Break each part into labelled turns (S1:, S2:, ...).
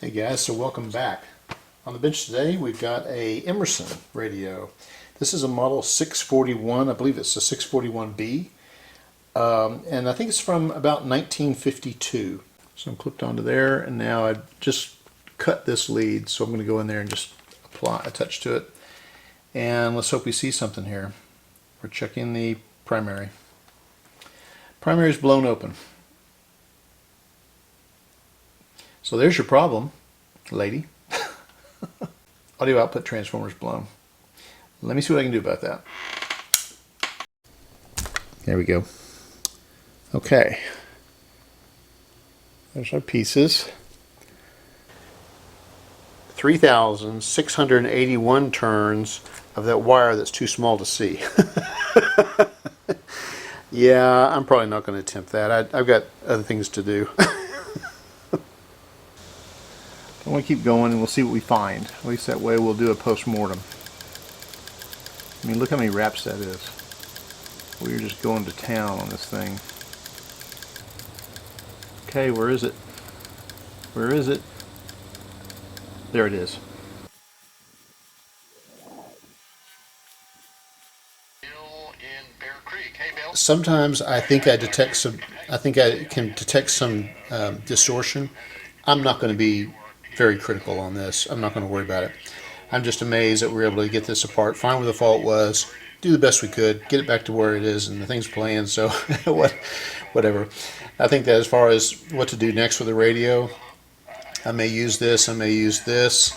S1: Hey guys, so welcome back. On the bench today we've got a Emerson radio. This is a model 641, I believe it's a 641B, and I think it's from about 1952. So I'm clipped onto there, and now I just cut this lead, so I'm going to go in there and just apply a touch to it. And let's hope we see something here. We're checking the primary. Primary is blown open. So there's your problem, lady. Audio output transformer's blown. Let me see what I can do about that. There we go. Okay. There's our pieces. 3,681 turns of that wire that's too small to see. Yeah, I'm probably not going to attempt that. I've got other things to do. I want to keep going and we'll see what we find. At least that way we'll do a post-mortem. I mean, look how many wraps that is. We're just going to town on this thing. Okay, where is it? Where is it? There it is. Sometimes I think I detect some. I think I can detect some distortion. I'm not going to be very critical on this. I'm not going to worry about it. I'm just amazed that we were able to get this apart, find where the fault was, do the best we could, get it back to where it is, and the thing's playing. So whatever. I think that as far as what to do next with the radio, I may use this. I may use this.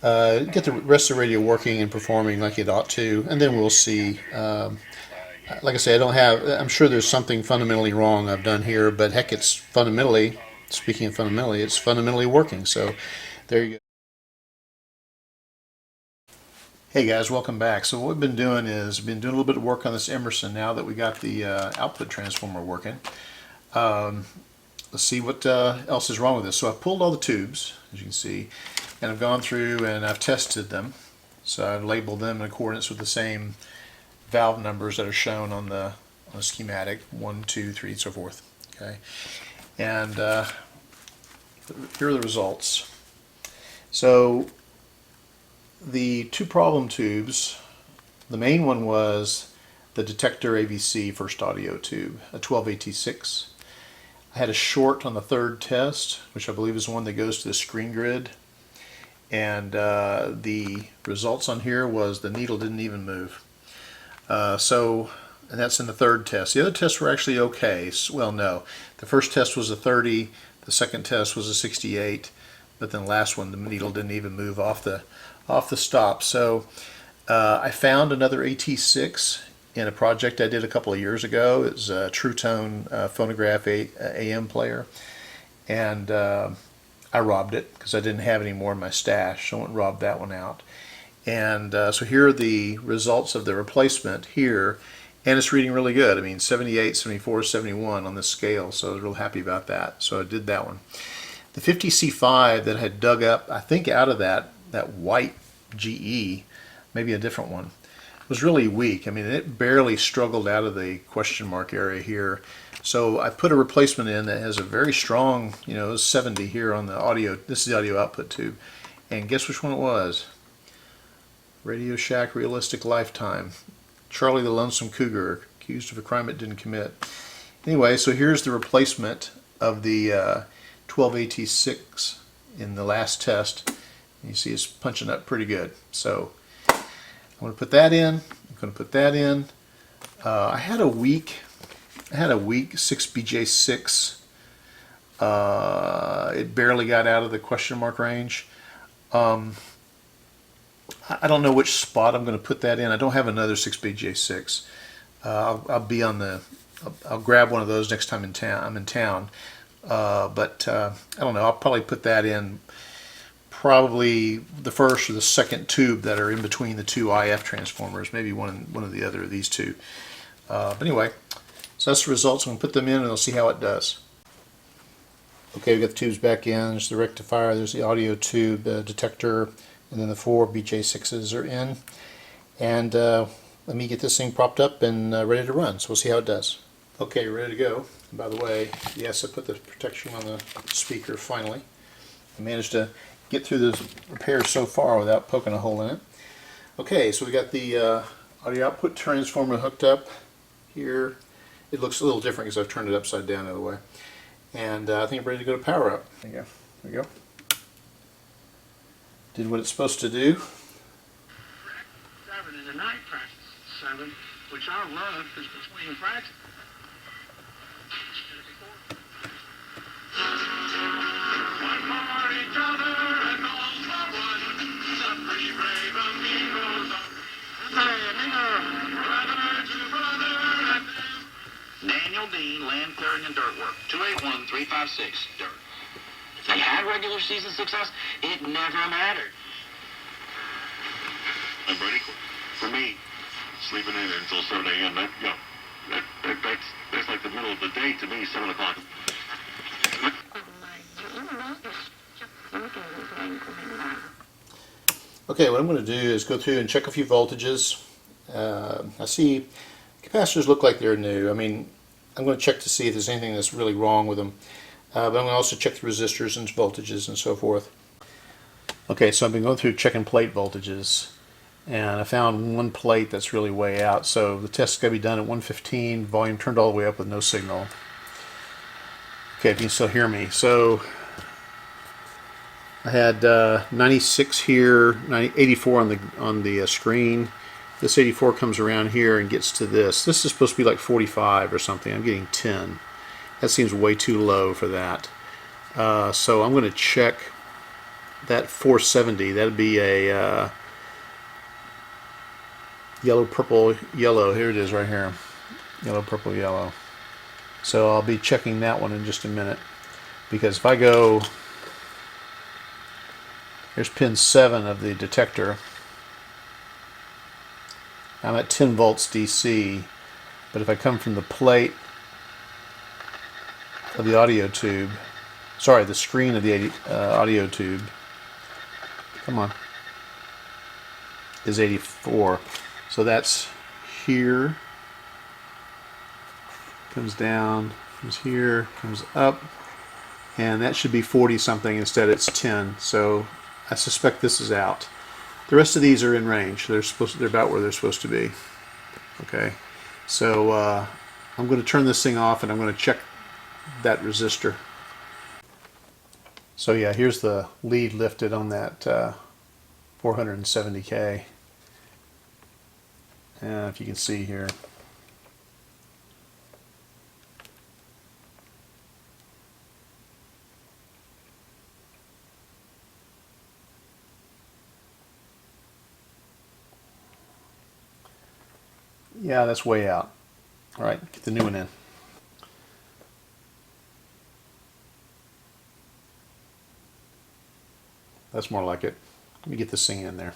S1: Get the rest of the radio working and performing like it ought to, and then we'll see. Like I say, I'm sure there's something fundamentally wrong I've done here, but heck, it's fundamentally, speaking of fundamentally, it's fundamentally working. So there you go. Hey guys, welcome back. So what we've been doing is been doing a little bit of work on this Emerson now that we got the output transformer working. Let's see what else is wrong with this. So I've pulled all the tubes, as you can see, and I've gone through and I've tested them. So I've labeled them in accordance with the same valve numbers that are shown on the schematic, 1, 2, 3, and so forth. Okay, and here are the results. So the two problem tubes, the main one was the detector AVC first audio tube, a 12AT6. I had a short on the third test, which I believe is the one that goes to the screen grid, and the results on here was the needle didn't even move. And that's in the third test. The other tests were actually okay. Well, no. The first test was a 30, the second test was a 68, but then the last one, the needle didn't even move off the stop. So I found another AT6 in a project I did a couple of years ago. It was a True Tone phonograph AM player, and I robbed it because I didn't have any more in my stash, so I went and robbed that one out. And so here are the results of the replacement here, and it's reading really good. I mean, 78, 74, 71 on this scale, so I was real happy about that. So I did that one. The 50C5 that I had dug up, I think out of that white GE, maybe a different one, was really weak. I mean, it barely struggled out of the question mark area here. So I put a replacement in that has a very strong, 70 here on the audio. This is the audio output tube. And guess which one it was? Radio Shack Realistic Lifetime. Charlie the Lonesome Cougar, accused of a crime it didn't commit. Anyway, so here's the replacement of the 12AT6 in the last test. You see it's punching up pretty good. So I'm going to put that in. I'm going to put that in. I had a weak 6BJ6. It barely got out of the question mark range. I don't know which spot I'm going to put that in. I don't have another 6BJ6. I'll grab one of those next time I'm in town. But I don't know. I'll probably put that in probably the first or the second tube that are in between the two IF transformers. Maybe one of the other of these two. But anyway, so that's the results. I'm going to put them in and I'll see how it does. Okay, we've got the tubes back in. There's the rectifier. There's the audio tube, the detector. And then the 4 BJ6s are in. And let me get this thing propped up and ready to run. So we'll see how it does. Okay, ready to go. And by the way, yes, I put the protection on the speaker finally. I managed to get through this repair so far without poking a hole in it. Okay, so we got the audio output transformer hooked up here. It looks a little different because I've turned it upside down the other way. And I think I'm ready to go to power up. There you go. There we go. Did what it's supposed to do.
S2: 7 in the night practice 7, which our love is between practice. One for each other and all for one. The pretty brave amigos. Hey, amigo. Brother to brother and them. Daniel Dean, Land Clearing and Dirt Work, 281356 Dirt. If they had regular season success, it never mattered.
S3: I'm ready. For me, sleeping in until 7 a.m. That's like the middle of the day to me. 7 o'clock.
S1: Okay, what I'm going to do is go through and check a few voltages. I see capacitors look like they're new. I mean, I'm going to check to see if there's anything that's really wrong with them. But I'm going to also check the resistors and voltages and so forth. Okay, so I've been going through checking plate voltages, and I found one plate that's really way out. So the test's got to be done at 115, volume turned all the way up with no signal. Okay, if you can still hear me. So I had 96 here, 84 on the screen. This 84 comes around here and gets to this. This is supposed to be like 45 or something. I'm getting 10. That seems way too low for that. So I'm going to check that 470. That would be a yellow, purple, yellow. Here it is right here. Yellow, purple, yellow. So I'll be checking that one in just a minute. Because if I go, here's pin 7 of the detector. I'm at 10 volts DC. But if I come from the plate of the audio tube, sorry, the screen of the audio tube, come on, is 84. So that's here, comes down, comes here, comes up, and that should be 40 something. Instead it's 10. So I suspect this is out. The rest of these are in range. They're about where they're supposed to be. Okay, so I'm going to turn this thing off and I'm going to check that resistor. So yeah, here's the lead lifted on that 470K. And if you can see here. Yeah, that's way out. All right, get the new one in. That's more like it. Let me get this thing in there.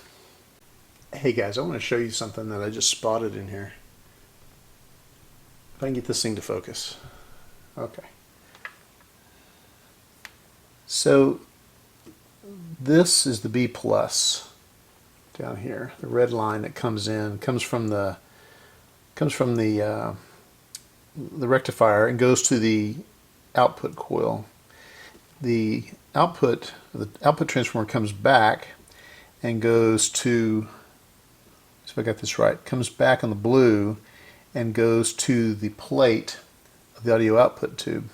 S1: Hey guys, I want to show you something that I just spotted in here. If I can get this thing to focus. Okay. So this is the B plus down here. The red line that comes from the rectifier and goes to the output coil. The output transformer comes back and goes to, see if I got this right, comes back on the blue and goes to the plate of the audio output tube.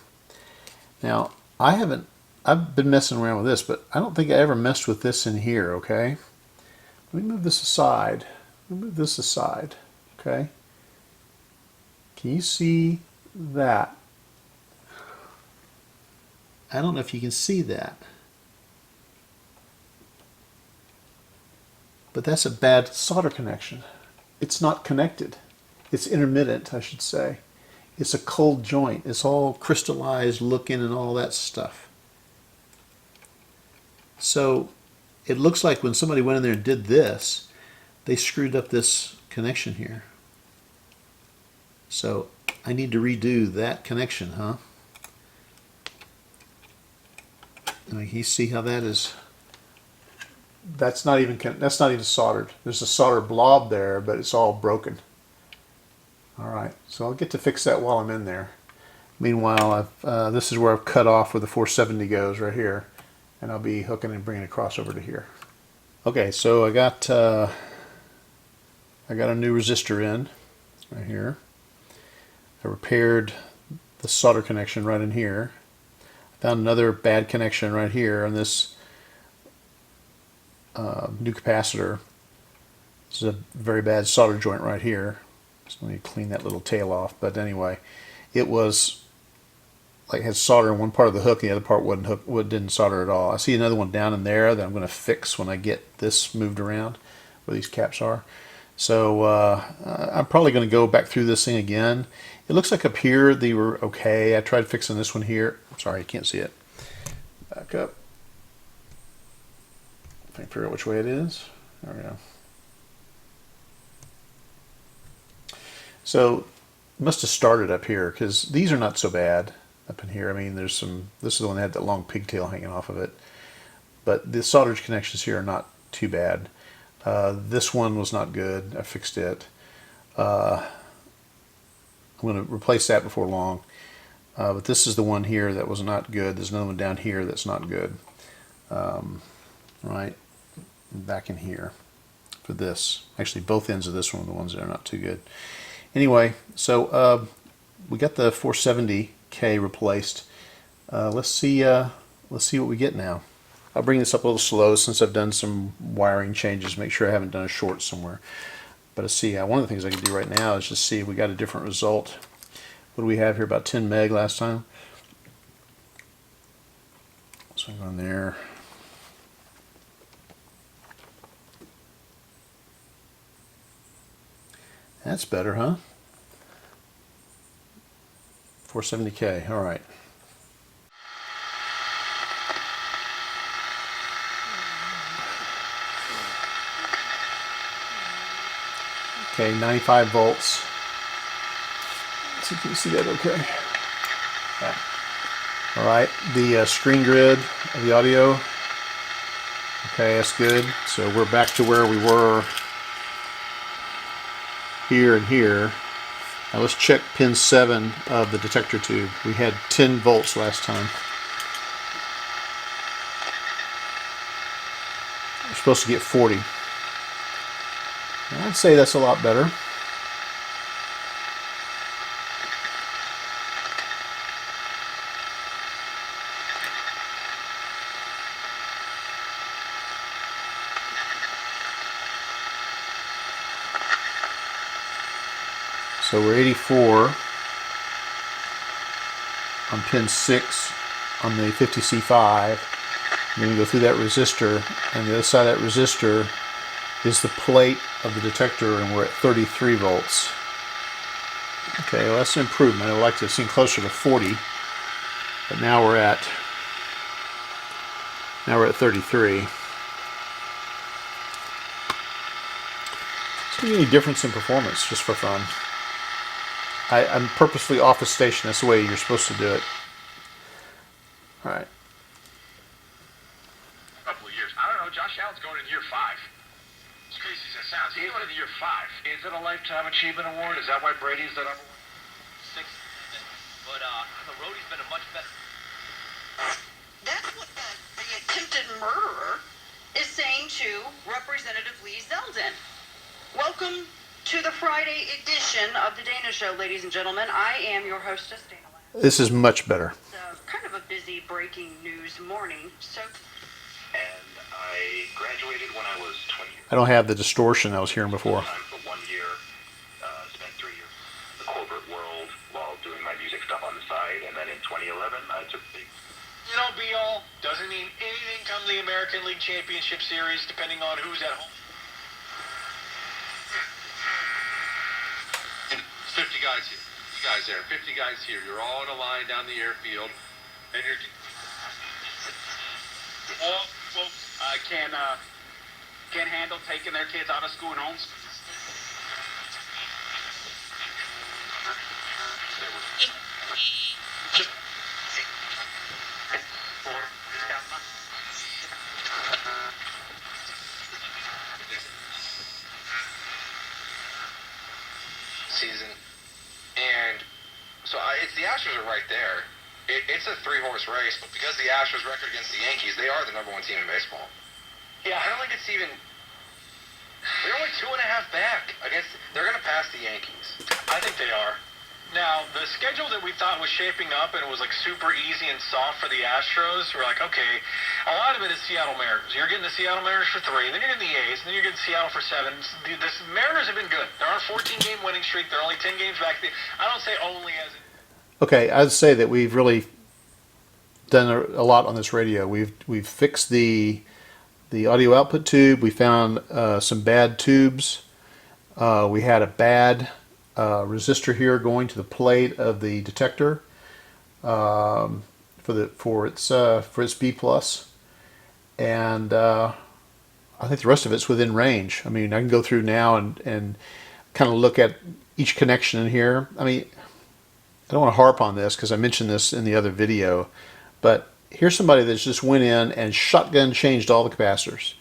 S1: Now I've been messing around with this, but I don't think I ever messed with this in here. Okay, let me move this aside. Okay, can you see that? I don't know if you can see that, but that's a bad solder connection. It's not connected. It's intermittent, I should say. It's a cold joint. It's all crystallized looking and all that stuff. So it looks like when somebody went in there and did this, they screwed up this connection here. So I need to redo that connection, huh? And you see how that is? That's not even soldered. There's a solder blob there, but it's all broken. All right, so I'll get to fix that while I'm in there. Meanwhile, this is where I've cut off where the 470 goes right here, and I'll be hooking and bringing it across over to here. Okay, so I got a new resistor in right here. I repaired the solder connection right in here. I found another bad connection right here on this new capacitor. This is a very bad solder joint right here. So let me clean that little tail off. But anyway, it was like had solder in one part of the hook, and the other part didn't solder at all. I see another one down in there that I'm going to fix when I get this moved around where these caps are. So I'm probably going to go back through this thing again. It looks like up here they were okay. I tried fixing this one here. I'm sorry, you can't see it. Back up. If I can figure out which way it is. There we go. So must have started up here, because these are not so bad up in here. I mean, there's some. This is the one that had that long pigtail hanging off of it. But the solder connections here are not too bad. This one was not good. I fixed it. I'm going to replace that before long. But this is the one here that was not good. There's another one down here that's not good. Right back in here for this. Actually, both ends of this one are the ones that are not too good. Anyway, so we got the 470K replaced. Let's see what we get now. I'll bring this up a little slow since I've done some wiring changes. Make sure I haven't done a short somewhere. But let's see. One of the things I can do right now is just see if we got a different result. What do we have here? About 10 meg last time. So I'm going there. That's better, huh? 470K. All right. Okay, 95 volts. Let's see if you can see that okay. Yeah. All right, the screen grid of the audio. Okay, that's good. So we're back to where we were here and here. Now let's check pin 7 of the detector tube. We had 10 volts last time. We're supposed to get 40. I'd say that's a lot better. So we're 84 on pin 6 on the 50C5. Then we go through that resistor, and the other side of that resistor is the plate of the detector, and we're at 33 volts. Okay, well that's an improvement. I'd like to have seen closer to 40, but now we're at 33. So any difference in performance, just for fun. I'm purposely off the station. That's the way you're supposed to do it. All right.
S3: A couple of years. I don't know. Josh Allen's going in year 5. As crazy as that sounds, he's going into year 5. Is it a Lifetime Achievement Award? Is that why Brady's the number 1?
S4: 6, but on the road he's been a much better.
S5: That's what the attempted murderer is saying to Representative Lee Zeldin. Welcome to the Friday edition of the Dana Show, ladies and gentlemen. I am your hostess, Dana.
S1: This is much better.
S5: It's kind of a busy breaking news morning. So,
S3: And I graduated when I was 20 years
S1: I don't have the distortion I was hearing before.
S3: old. For 1 year, spent 3 years in the corporate world while doing my music stuff on the side. And then in 2011, I took the... You know, be-all doesn't mean anything come the American League Championship Series, depending on who's at home. 50 guys here. You guys there. 50 guys here. You're all in a line down the airfield, and you're...
S4: All folks can't handle taking their kids out of school and homes.
S3: Season, and so it's the Astros are right there, It's a 3-horse race, but because the Astros record against the Yankees, they are the #1 team in baseball. Yeah, I don't think it's even. They're only 2.5 back against. They're going to pass the Yankees.
S2: I think they are. Now, the schedule that we thought was shaping up and it was like super easy and soft for the Astros, we're like, okay, a lot of it is Seattle Mariners. You're getting the Seattle Mariners for 3, and then you're getting the A's, and then you're getting Seattle for 7. The Mariners have been good. They're on a 14-game winning streak. They're only 10 games back. I don't say only as...
S1: Okay, I'd say that we've really done a lot on this radio. We've fixed the audio output tube. We found some bad tubes. We had a bad resistor here going to the plate of the detector for its B plus, and I think the rest of it's within range. I mean, I can go through now and kind of look at each connection in here. I mean, I don't want to harp on this because I mentioned this in the other video, but here's somebody that just went in and shotgun changed all the capacitors.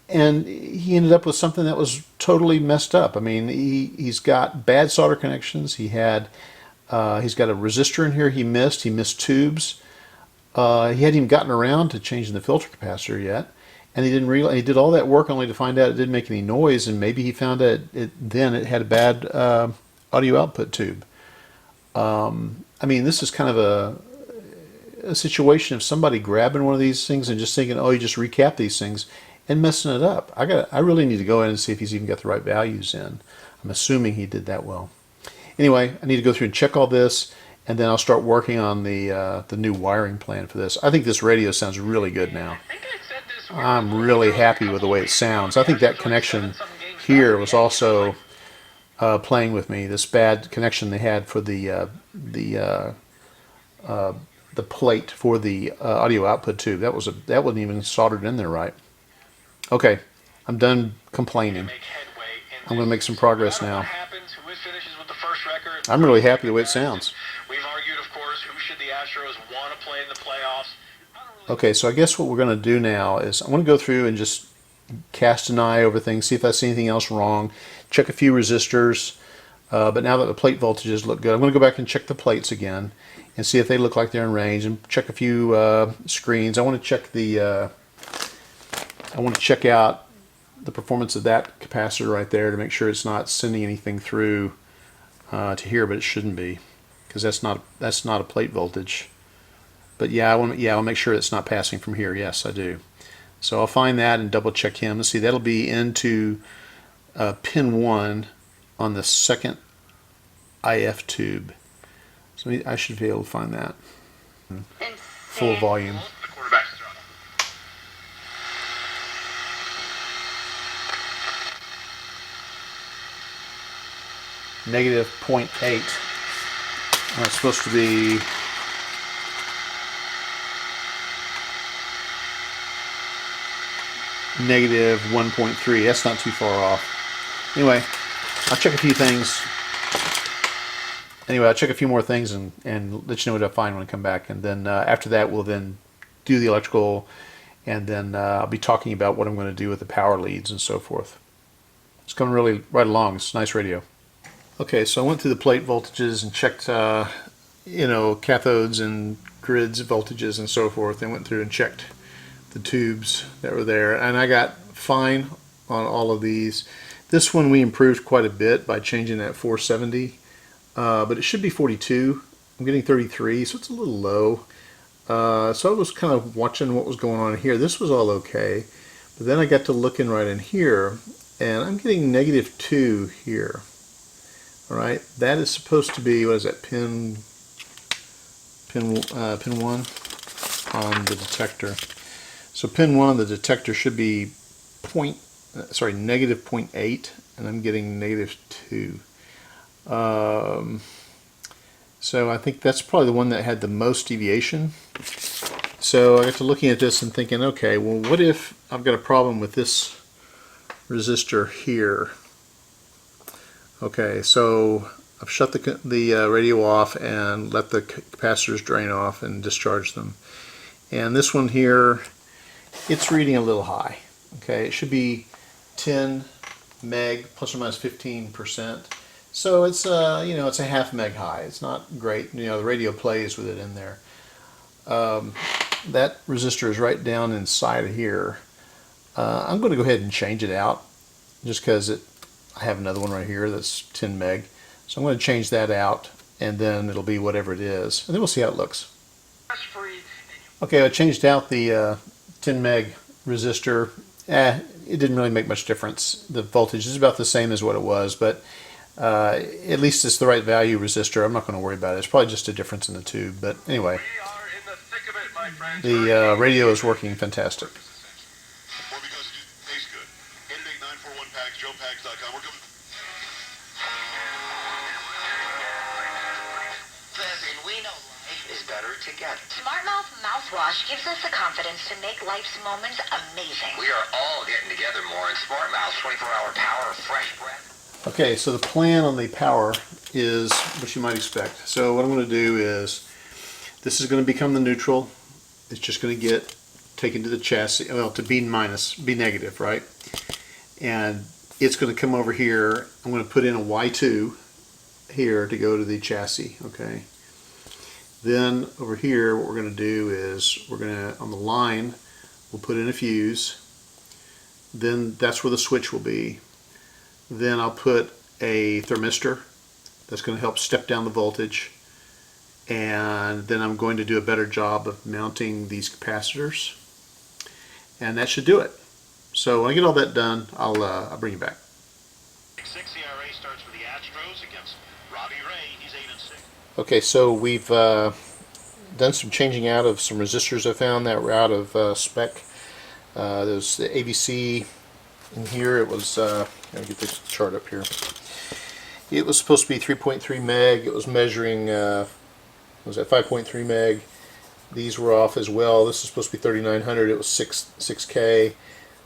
S1: And he ended up with something that was totally messed up. I mean, he's got bad solder connections. He's got a resistor in here he missed tubes. He hadn't even gotten around to changing the filter capacitor yet. And he didn't realize, he did all that work only to find out it didn't make any noise, and maybe he found out it had a bad audio output tube. I mean, this is kind of a situation of somebody grabbing one of these things and just thinking, oh, you just recap these things, and messing it up. I really need to go in and see if he's even got the right values in. I'm assuming he did that well. Anyway, I need to go through and check all this, and then I'll start working on the new wiring plan for this. I think this radio sounds really good now. I'm really happy with the way it sounds. I think that connection here was also playing with me. This bad connection they had for the plate for the audio output tube. That wasn't even soldered in there right. Okay, I'm done complaining. I'm going to make some progress now. I'm really happy the way it sounds.
S2: We've argued, of course, who should the Astros want to play in the playoffs.
S1: Okay, so I guess what we're going to do now is I'm going to go through and just cast an eye over things, see if I see anything else wrong, check a few resistors. But now that the plate voltages look good, I'm going to go back and check the plates again and see if they look like they're in range, and check a few screens. I want to check check out the performance of that capacitor right there to make sure it's not sending anything through to here, but it shouldn't be, because that's not a plate voltage. But yeah, I'll make sure it's not passing from here. Yes, I do. So I'll find that and double check him. Let's see, that'll be into pin 1 on the second IF tube. So I should be able to find that. Full volume. Negative 0.8. That's supposed to be negative 1.3. That's not too far off. Anyway, I'll check a few things. I'll check a few more things and let you know what I find when I come back. And then after that, we'll then do the electrical, and then I'll be talking about what I'm going to do with the power leads and so forth. It's coming really right along. It's a nice radio. Okay, so I went through the plate voltages and checked, cathodes and grids voltages and so forth, and went through and checked the tubes that were there, and I got fine on all of these. This one we improved quite a bit by changing that 470, but it should be 42. I'm getting 33, so it's a little low. So I was kind of watching what was going on here. This was all okay, but then I got to looking right in here, and I'm getting negative 2 here. All right, that is supposed to be, what is that, pin 1 on the detector. So pin 1 on the detector should be negative 0.8, and I'm getting negative 2. So I think that's probably the one that had the most deviation. So I got to looking at this and thinking, okay, well, what if I've got a problem with this resistor here? Okay, so I've shut the radio off and let the capacitors drain off and discharge them. And this one here, it's reading a little high. Okay, it should be 10 meg plus or minus 15%. So it's you know, it's a half meg high. It's not great. You know, the radio plays with it in there. That resistor is right down inside of here. I'm going to go ahead and change it out just because I have another one right here that's 10 meg. So I'm going to change that out, and then it'll be whatever it is. And then we'll see how it looks. Okay, I changed out the 10 meg resistor. It didn't really make much difference. The voltage is about the same as what it was, but at least it's the right value resistor. I'm not going to worry about it. It's probably just a difference in the tube. But anyway, the radio is working fantastic.
S2: Or because it just tastes good. 88941 packs, joepacks.com. We're coming.
S6: Listen, we know life is better together.
S7: Smart Mouth mouthwash gives us the confidence to make life's moments amazing.
S6: We are all getting together more in Smart Mouth's 24-hour power of fresh breath.
S1: Okay, so the plan on the power is what you might expect. So what I'm going to do is, this is going to become the neutral. It's just going to get taken to the chassis, well, to B negative, right? And it's going to come over here. I'm going to put in a Y2 here to go to the chassis, okay? Then over here, what we're going to do is, we're going to, on the line, we'll put in a fuse. Then that's where the switch will be. Then I'll put a thermistor that's going to help step down the voltage, and then I'm going to do a better job of mounting these capacitors, and that should do it. So when I get all that done, I'll bring you back.
S2: 6 ERA starts for the Astros against Robbie Ray. He's 8-6.
S1: Okay, so we've done some changing out of some resistors I found that were out of spec. There's the ABC in here. It was, let me get this chart up here. It was supposed to be 3.3 meg. It was measuring, was that 5.3 meg? These were off as well. This is supposed to be 3900. It was 6K.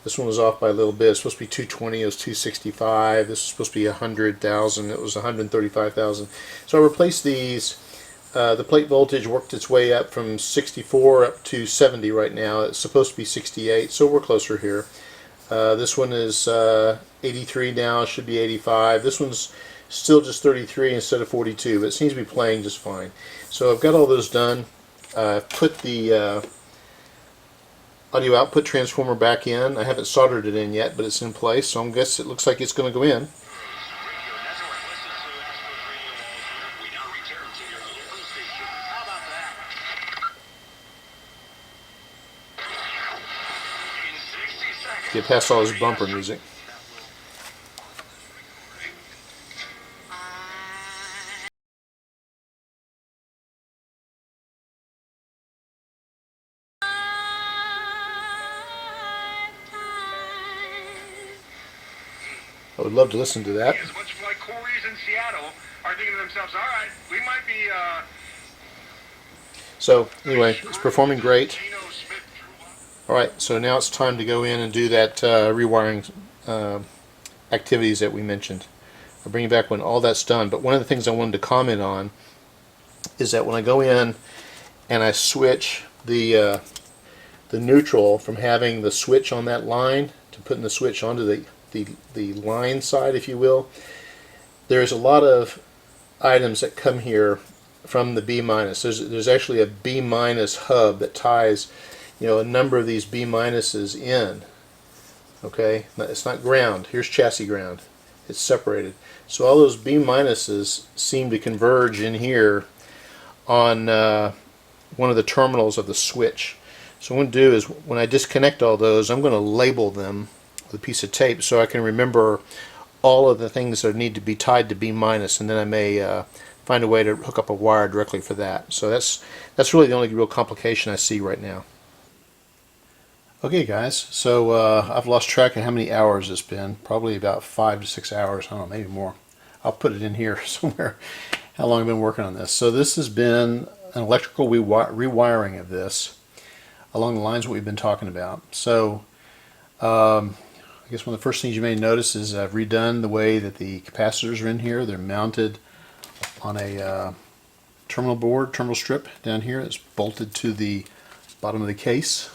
S1: This one was off by a little bit. It's supposed to be 220. It was 265. This is supposed to be 100,000. It was 135,000. So I replaced these. The plate voltage worked its way up from 64 up to 70 right now. It's supposed to be 68, so we're closer here. This one is 83 now. It should be 85. This one's still just 33 instead of 42, but it seems to be playing just fine. So I've got all those done. I've put the audio output transformer back in. I haven't soldered it in yet, but it's in place, so I guess it looks like it's going to go in. Get past all this bumper music. I would love to listen to that.
S2: As much like Corey's in Seattle are thinking to themselves, all right, we might be.
S1: So anyway, it's performing great. Alright, so now it's time to go in and do that rewiring activities that we mentioned. I'll bring you back when all that's done. But one of the things I wanted to comment on is that when I go in and I switch the neutral from having the switch on that line to putting the switch onto the line side, if you will, there's a lot of items that come here from the B-. There's actually a B- hub that ties, you know, a number of these B- in. Okay, it's not ground. Here's chassis ground. It's separated. So all those B- seem to converge in here on one of the terminals of the switch. So what I'm going to do is, when I disconnect all those, I'm going to label them with a piece of tape so I can remember all of the things that need to be tied to B-, and then I may find a way to hook up a wire directly for that. So that's really the only real complication I see right now. Okay guys, so I've lost track of how many hours it's been. Probably about 5 to 6 hours, I don't know, maybe more. I'll put it in here somewhere, how long I've been working on this. So this has been an electrical rewiring of this along the lines of what we've been talking about. So I guess one of the first things you may notice is I've redone the way that the capacitors are in here. They're mounted on a terminal strip down here. It's bolted to the bottom of the case.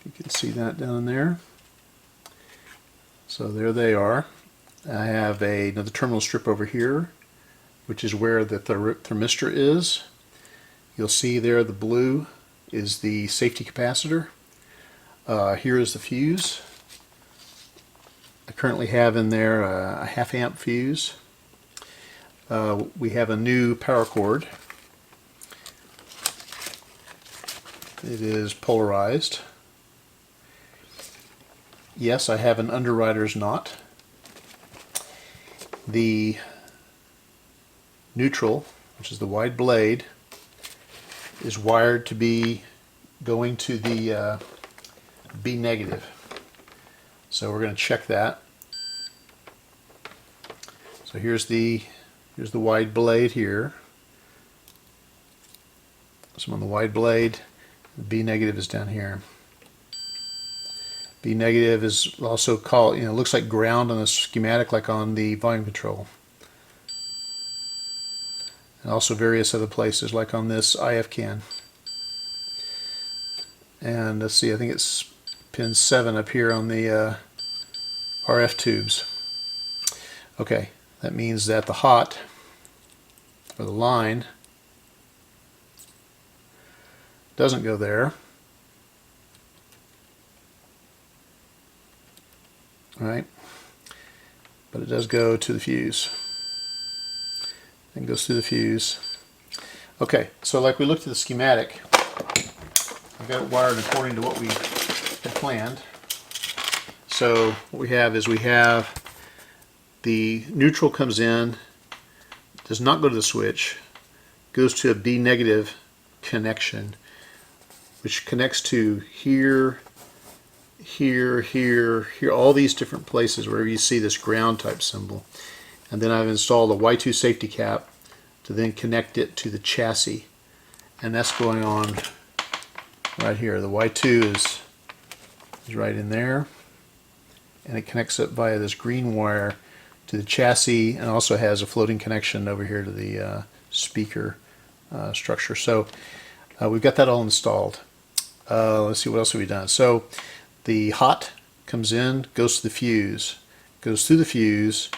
S1: You can see that down there. So there they are. I have another terminal strip over here, which is where the thermistor is. You'll see there the blue is the safety capacitor. Here is the fuse. I currently have in there a 1/2 amp fuse. We have a new power cord. It is polarized. Yes, I have an underwriter's knot. The neutral, which is the wide blade, is wired to be going to the B negative. So we're going to check that. So here's the wide blade here. So I'm on the wide blade. The B negative is down here. B negative is also called, it looks like ground on the schematic, like on the volume control. And also various other places, like on this IF can. And let's see, I think it's pin 7 up here on the RF tubes. Okay, that means that the hot, or the line, doesn't go there. Right, but it does go to the fuse and goes through the fuse. Okay, so like we looked at the schematic, I've got it wired according to what we had planned. So what we have is the neutral comes in, does not go to the switch, goes to a B negative connection, which connects to here, here, here, here, all these different places wherever you see this ground type symbol. And then I've installed a Y2 safety cap to then connect it to the chassis. And that's going on right here. The Y2 is right in there. And it connects it via this green wire to the chassis, and also has a floating connection over here to the speaker structure. So we've got that all installed. Let's see, what else have we done? So the hot comes in, goes to the fuse, goes through the fuse,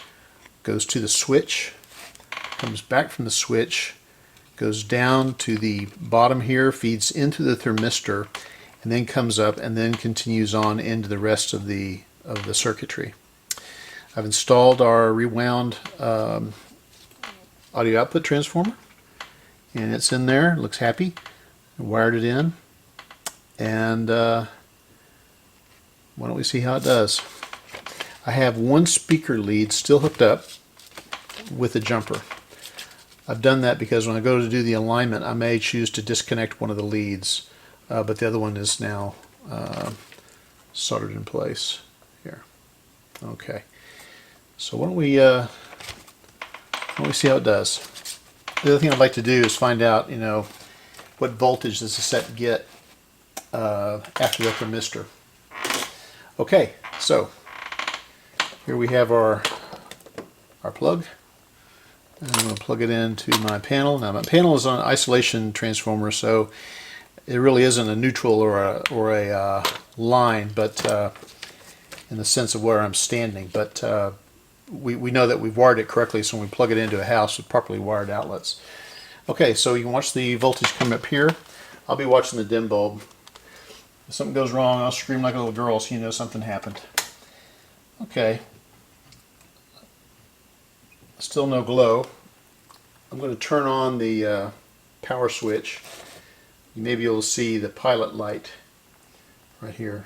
S1: goes to the switch, comes back from the switch, goes down to the bottom here, feeds into the thermistor, and then comes up and then continues on into the rest of the circuitry. I've installed our rewound audio output transformer, and it's in there. It looks happy. I wired it in, and why don't we see how it does? I have one speaker lead still hooked up with a jumper. I've done that because when I go to do the alignment, I may choose to disconnect one of the leads, but the other one is now soldered in place here. Okay, so why don't we see how it does? The other thing I'd like to do is find out, what voltage does the set get after the thermistor. Okay, so here we have our plug. And I'm going to plug it into my panel. Now my panel is on an isolation transformer, so it really isn't a neutral or a line, but in the sense of where I'm standing. But we know that we've wired it correctly, so when we plug it into a house with properly wired outlets. Okay, so you can watch the voltage come up here. I'll be watching the dim bulb. If something goes wrong, I'll scream like a little girl so you know something happened. Okay. Still no glow. I'm going to turn on the power switch. You may be able to see the pilot light right here.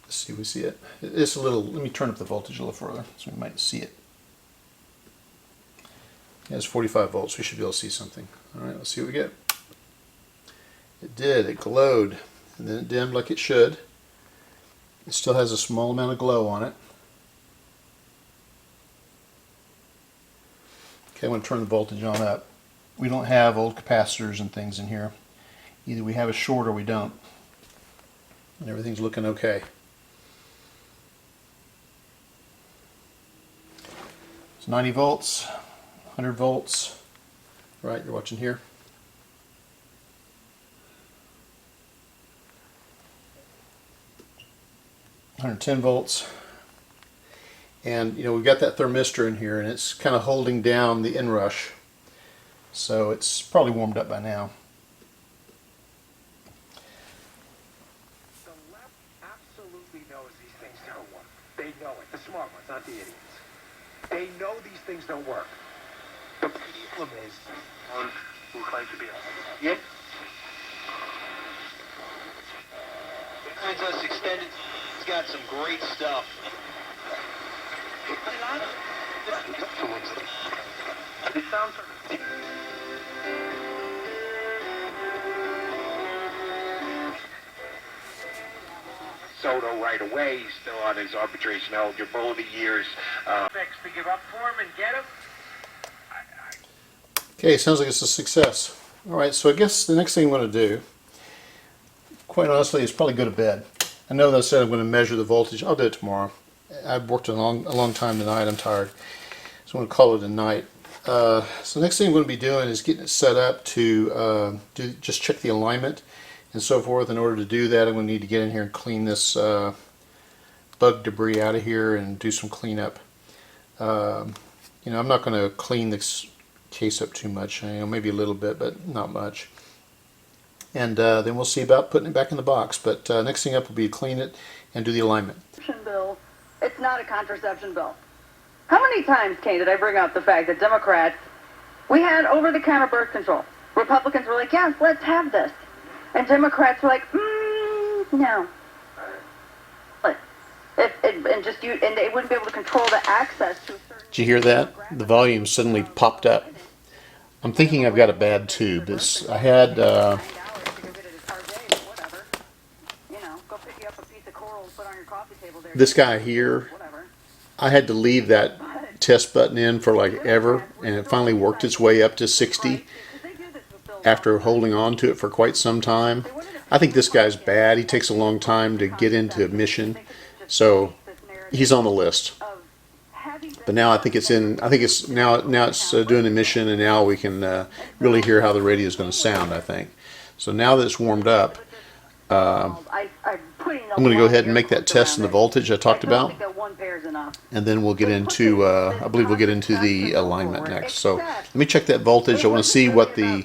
S1: Let's see if we see it. It's a little, let me turn up the voltage a little further so we might see it. Yeah, it's 45 volts. We should be able to see something. Alright, let's see what we get. It did. It glowed. And then it dimmed like it should. It still has a small amount of glow on it. Okay, I'm going to turn the voltage on up. We don't have old capacitors and things in here. Either we have a short or we don't. And everything's looking okay. It's 90 volts, 100 volts. Right, you're watching here. 110 volts. And we've got that thermistor in here, and it's kind of holding down the inrush. So it's probably warmed up by now.
S8: The left absolutely knows these things don't work. They know it. The smart ones, not the idiots. They know these things don't work. The problem is on who claims to be a yep.
S3: Finds us extended. He's got some great stuff.
S8: It sounds Soto right away. He's still on his arbitration eligibility years. Next to give up for him and get him.
S1: Okay, sounds like it's a success. Alright, so I guess the next thing I'm going to do, quite honestly, is probably go to bed. I know that I said I'm going to measure the voltage. I'll do it tomorrow. I've worked a long time tonight. I'm tired. So I'm going to call it a night. So the next thing I'm going to be doing is getting it set up to just check the alignment and so forth. In order to do that, I'm going to need to get in here and clean this bug debris out of here and do some cleanup. I'm not going to clean this case up too much. Maybe a little bit, but not much. And then we'll see about putting it back in the box. But next thing up will be to clean it and do the alignment.
S5: Bill, it's not a contraception bill. How many times, Kane, did I bring up the fact that Democrats, we had over-the-counter birth control. Republicans were like, yes, let's have this. And Democrats were like, no. And they wouldn't be able to control the access to a certain...
S1: Did you hear that? The volume suddenly popped up. I'm thinking I've got a bad tube. I had... this guy here, I had to leave that test button in for like ever, and it finally worked its way up to 60 after holding on to it for quite some time. I think this guy's bad. He takes a long time to get into mission, so he's on the list. But now I think it's in. I think it's now it's doing a mission, and now we can really hear how the radio is going to sound. I think so. Now that it's warmed up, I'm going to go ahead and make that test in the voltage I talked about, and then we'll get into, I believe we'll get into the alignment next. So let me check that voltage. I want to see what the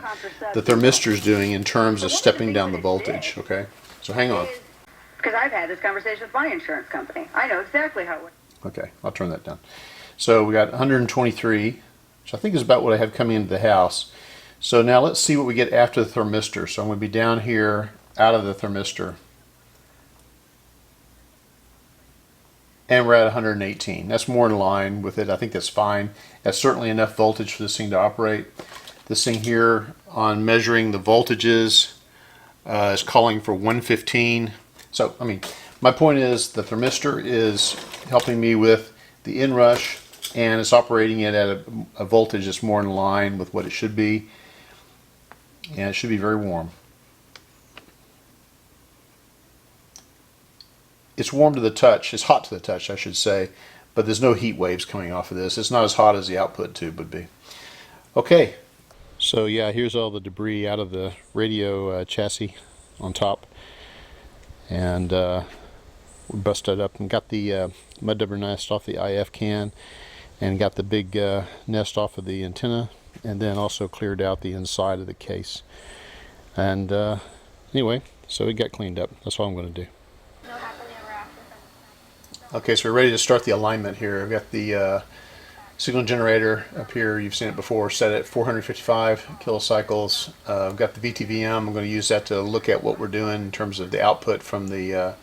S1: thermistor is doing in terms of stepping down the voltage, okay? So hang on.
S5: Because I've had this conversation with my insurance company. I know exactly how it...
S1: Okay, I'll turn that down. So we got 123, which I think is about what I have coming into the house. So now let's see what we get after the thermistor. So I'm going to be down here out of the thermistor. And we're at 118. That's more in line with it. I think that's fine. That's certainly enough voltage for this thing to operate. This thing here on measuring the voltages is calling for 115. So, I mean, my point is the thermistor is helping me with the inrush, and it's operating it at a voltage that's more in line with what it should be. And it should be very warm. It's warm to the touch. It's hot to the touch, I should say, but there's no heat waves coming off of this. It's not as hot as the output tube would be. Okay, so yeah, here's all the debris out of the radio chassis on top, and we busted up and got the mud dubber nest off the IF can, and got the big nest off of the antenna, and then also cleared out the inside of the case. And anyway, so it got cleaned up. That's all I'm going to do. Okay, so we're ready to start the alignment here. I've got the signal generator up here. You've seen it before, set at 455 kilocycles. I've got the VTVM. I'm going to use that to look at what we're doing in terms of the output from the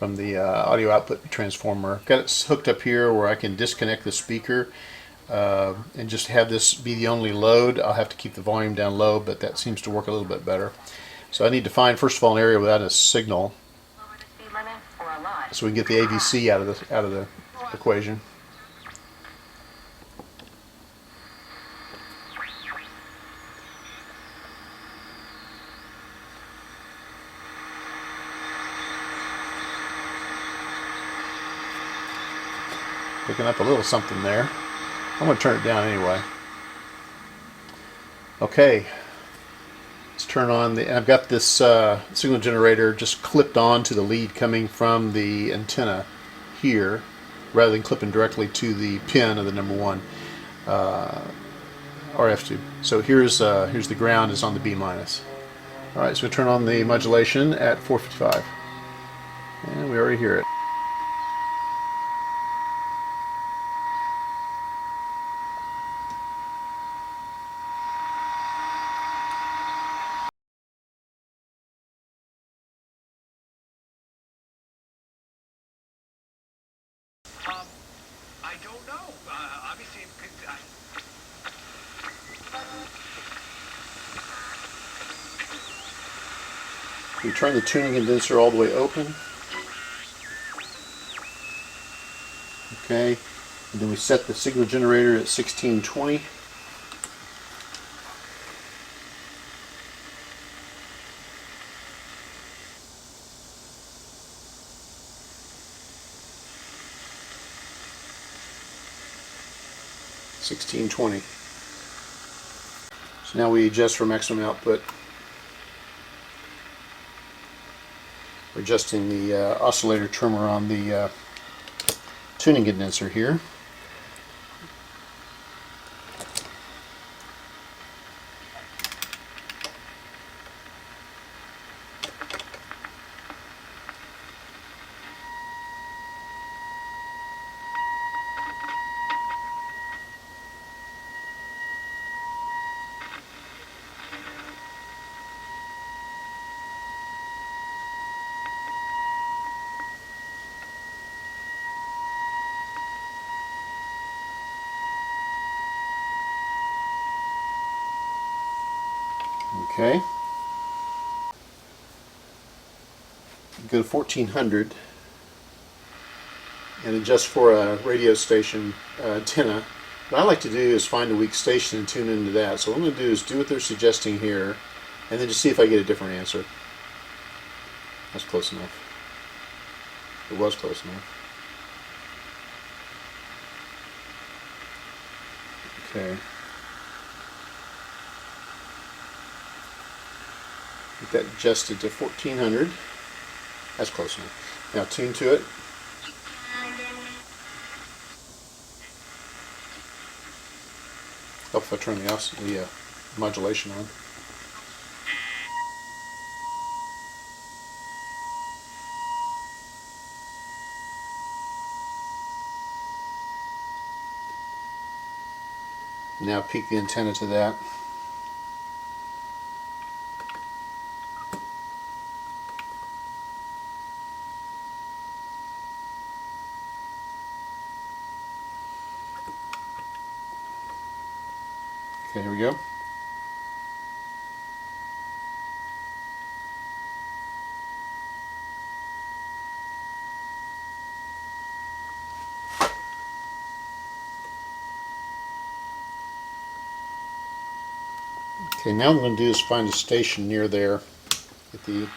S1: audio output transformer. Got it hooked up here where I can disconnect the speaker and just have this be the only load. I'll have to keep the volume down low, but that seems to work a little bit better. So I need to find, first of all, an area without a signal, so we can get the AVC out of the equation. Picking up a little something there. I'm going to turn it down anyway. Okay. Let's turn on the... I've got this signal generator just clipped on to the lead coming from the antenna here. rather than clipping directly to the pin of the number 1 RF tube. So here's the ground is on the B minus. All right, so we turn on the modulation at 455, and we already hear it.
S8: I don't know. Obviously,
S1: We turn the tuning condenser all the way open. Okay, and then we set the signal generator at 1620. So now we adjust for maximum output. We're adjusting the oscillator trimmer on the tuning condenser here. Okay. Go to 1400 and adjust for a radio station antenna. What I like to do is find a weak station and tune into that. So what I'm going to do is do what they're suggesting here, and then just see if I get a different answer. That's close enough. It was close enough. Okay. Get that adjusted to 1400. That's close enough. Now tune to it. Help if I turn the modulation on. Now peak the antenna to that. Okay, here we go. Okay, now what I'm going to do is find a station near there. Get the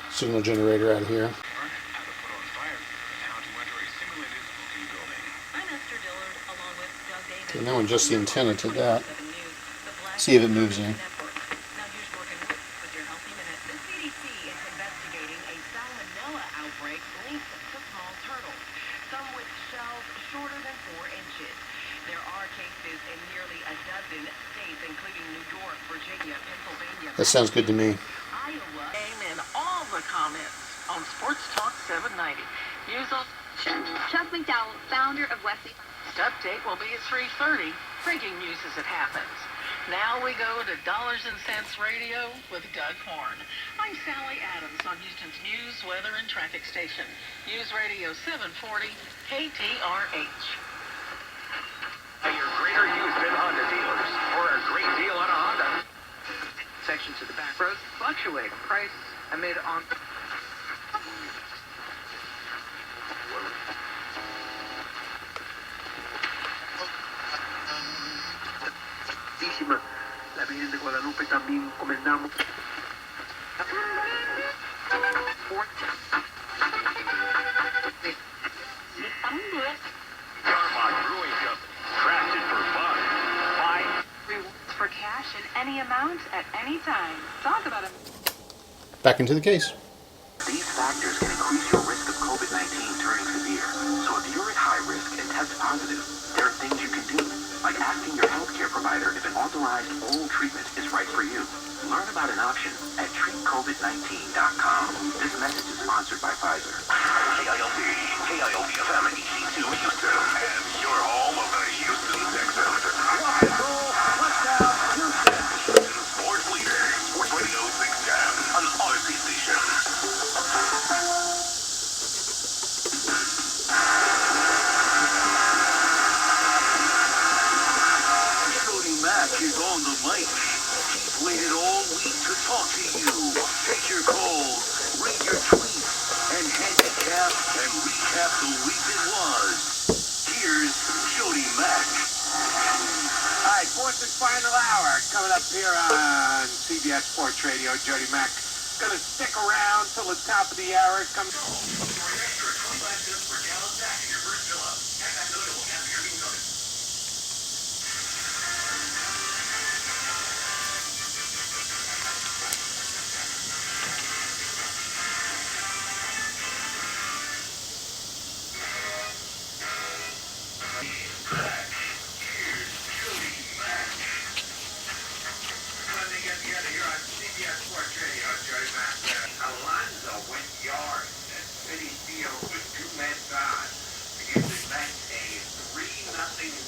S1: signal generator out of here. Okay, now adjust the antenna to that. See if it moves any. That sounds good to me.
S9: And all the comments on Sports Talk 790.
S10: Chuck McDowell, founder of Wesley.
S9: Update will be at 3:30. Breaking news as it happens. Now we go to Dollars and Cents Radio with Doug Horn. I'm Sally Adams on Houston's News, Weather, and Traffic Station. News Radio 740 KTRH.
S6: Your Greater Houston Honda dealers for a great deal on a Honda.
S9: Section to the back roads fluctuate. Price amid on.
S8: La Virgen de Guadalupe también encomendamos.
S10: For cash in any amount at any time. Talk about it.
S1: Back into the case.
S6: These factors can increase your risk of COVID-19 turning severe. So if you're at high
S3: high risk and test positive, there are things you can do, like asking your healthcare provider if an authorized oral treatment is right for you. Learn about an option at treatcovid19.com. This message is sponsored by Pfizer. KILD FM and EC2 Houston, and your home of the Houston Texans. Sports leader, Sports Radio 610, an Odyssey station. Jody Mack is on the mic. He's waited all week to talk to you. Take your calls, read your tweets, and handicap and recap the week it was. Here's Jody Mack.
S8: All right, fourth and final hour coming up here on CBS Sports Radio. Jody Mack gonna stick around till the top of the hour.
S2: Alonzo went yard at City Field with 2 men on to give the Mets a 3-0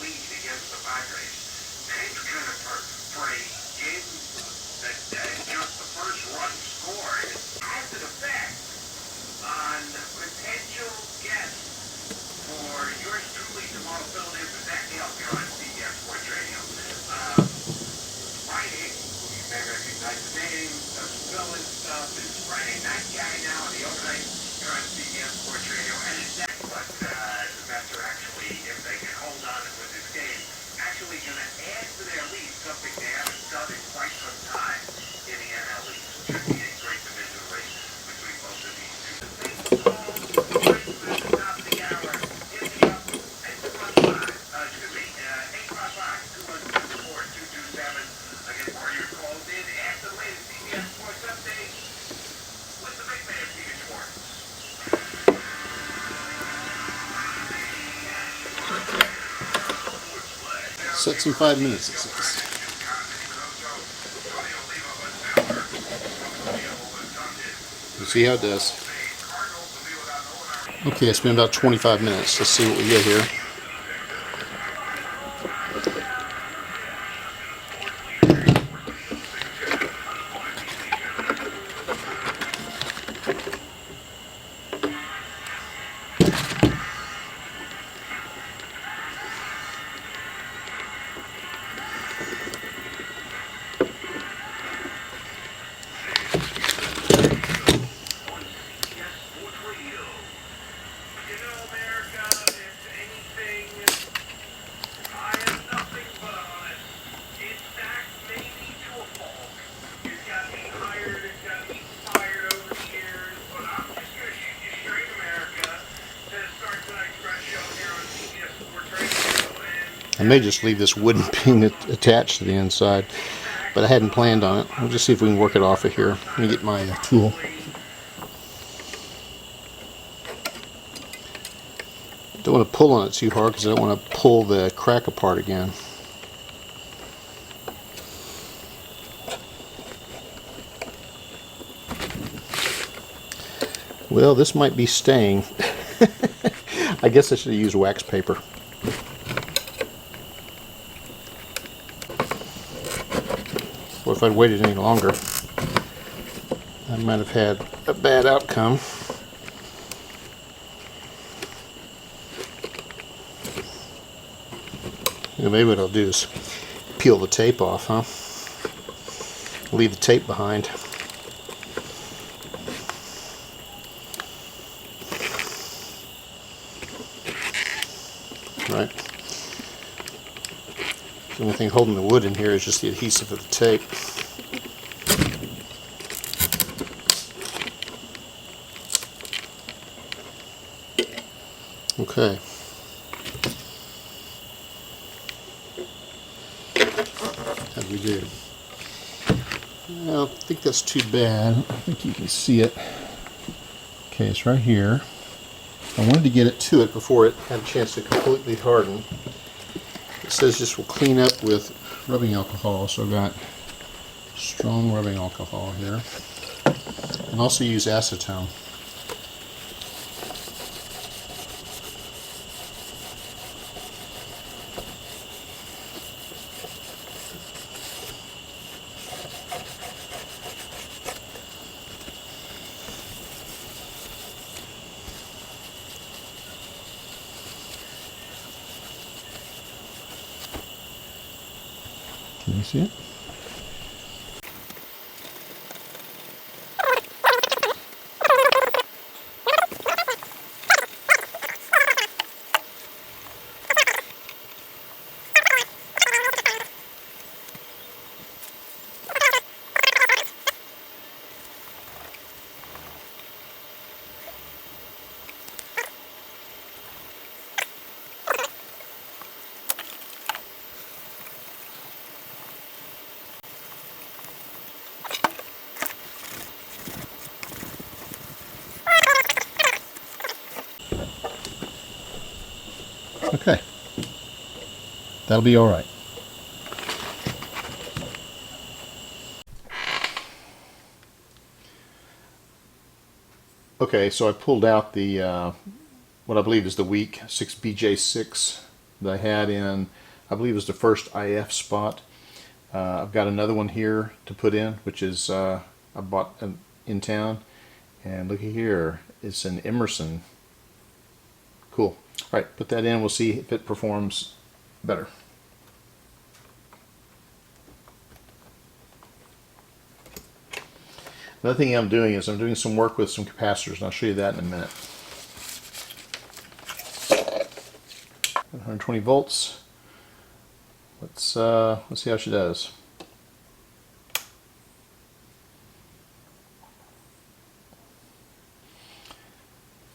S2: lead against the Padres. James Jennifer for a game that just the first run scored has an effect on potential guests for yours truly tomorrow. Filling in for Zach Neal here on CBS Sports Radio. Friday, you may recognize the name, the spelling stuff is Friday Night Guy now on the overnight here on CBS Sports Radio. And it's that, but the Mets are actually, if they can hold on with this game, actually going to add to their lead, something they haven't done in quite some time in the NL East. Should be a great division race between both of these two. Top of the hour, in the up, 855-214-227. Again, for your calls in after the latest CBS Sports update with the big man, Peter Schwartz.
S1: Six and 5 minutes, it says. We'll see how it does. Okay, it's been about 25 minutes. Let's see what we get here. I may just leave this wooden pin attached to the inside, but I hadn't planned on it. We'll just see if we can work it off of here. Let me get my tool. Don't want to pull on it too hard because I don't want to pull the crack apart again. Well, this might be staying. I guess I should have used wax paper. Or if I'd waited any longer, I might have had a bad outcome. You know, maybe what I'll do is peel the tape off, huh? Leave the tape behind. Right. The only thing holding the wood in here is just the adhesive of the tape. Okay. How do we do? I don't think that's too bad. I think you can see it. Okay, it's right here. I wanted to get it to it before it had a chance to completely harden. It says this will clean up with rubbing alcohol, so I've got strong rubbing alcohol here. And also use acetone. Can you see it? Okay, that'll be all right. Okay, so I pulled out the what I believe is the weak 6BJ6 that I had in, I believe it was the first IF spot. I've got another one here to put in, which is I bought in town, and looky here, it's an Emerson. Cool. All right, put that in. We'll see if it performs better. Another thing I'm doing is I'm doing some work with some capacitors, and I'll show you that in a minute. 120 volts. Let's see how she does.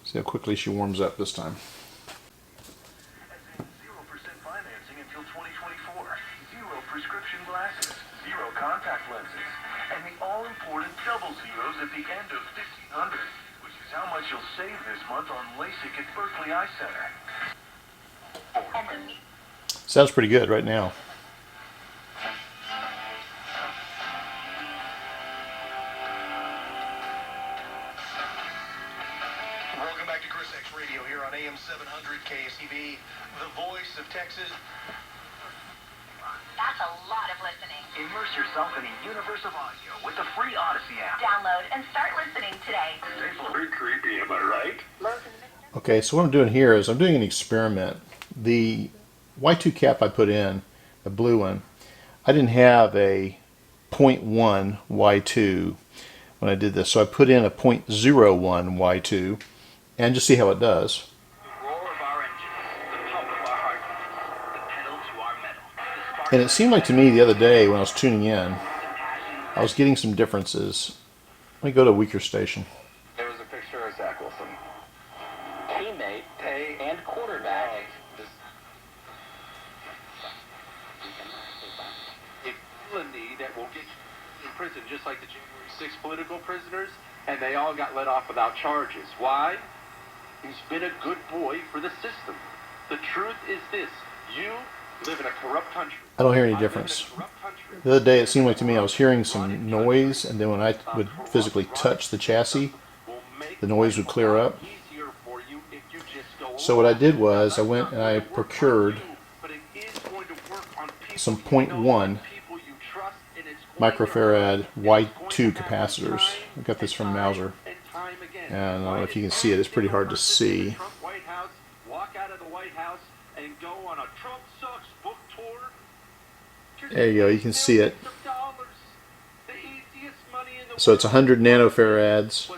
S1: See how quickly she warms up this time.
S3: 0% financing until 2024. 0 prescription glasses. 0 contact lenses. And the all-important double zeros at the end of 1500, which is how much you'll save this month on LASIK at Berkeley Eye Center.
S1: Sounds pretty good right now.
S3: Welcome back to Chris X Radio here on AM 700 KSTV, the voice of Texas.
S7: That's a lot of listening.
S3: Immerse yourself in a universe of audio with the free Odyssey app.
S7: Download and start listening today.
S3: Very creepy, am I right?
S1: Okay, so what I'm doing here is I'm doing an experiment. The Y2 cap I put in, the blue one, I didn't have a 0.1 Y2 when I did this, so I put in a 0.01 Y2 and just see how it does.
S4: The roar of our engines, the pump of our heartbeats, the pedal to our metal. The spark
S1: And it seemed like to me the other day when I was tuning in, I was getting some differences. Let me go to a weaker station.
S6: There was a picture of Zach Wilson. Teammate, pay, and quarterback.
S8: A felony that will get you in prison, just like the January 6 political prisoners, and they all got let off without charges. Why? He's been a good boy for the system. The truth is this: you live in a corrupt country.
S1: I don't hear any difference. The other day it seemed like to me I was hearing some noise, and then when I would physically touch the chassis, the noise would clear up. So what I did was I went and I procured some 0.1 microfarad Y2 capacitors. I got this from Mauser, and I don't know if you can see it. It's pretty hard to see. There you go. You can see it. So it's 100 nanofarads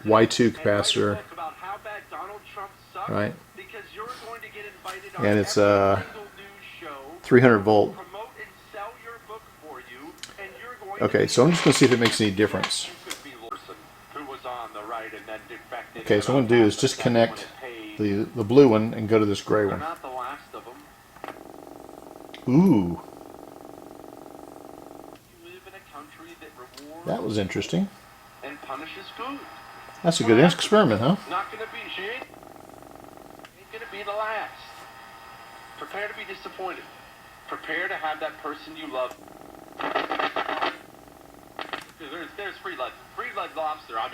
S1: Y2 capacitor, right? And it's 300 volt. Okay, so I'm just going to see if it makes any difference. Okay, so what I'm going to do is just connect the blue one and go to this gray one. Ooh. That was interesting. That's a good experiment, huh?
S11: Not gonna be. She ain't gonna be the last. Prepare to be disappointed. Prepare to have that person you love. There's free leg lobster. I'm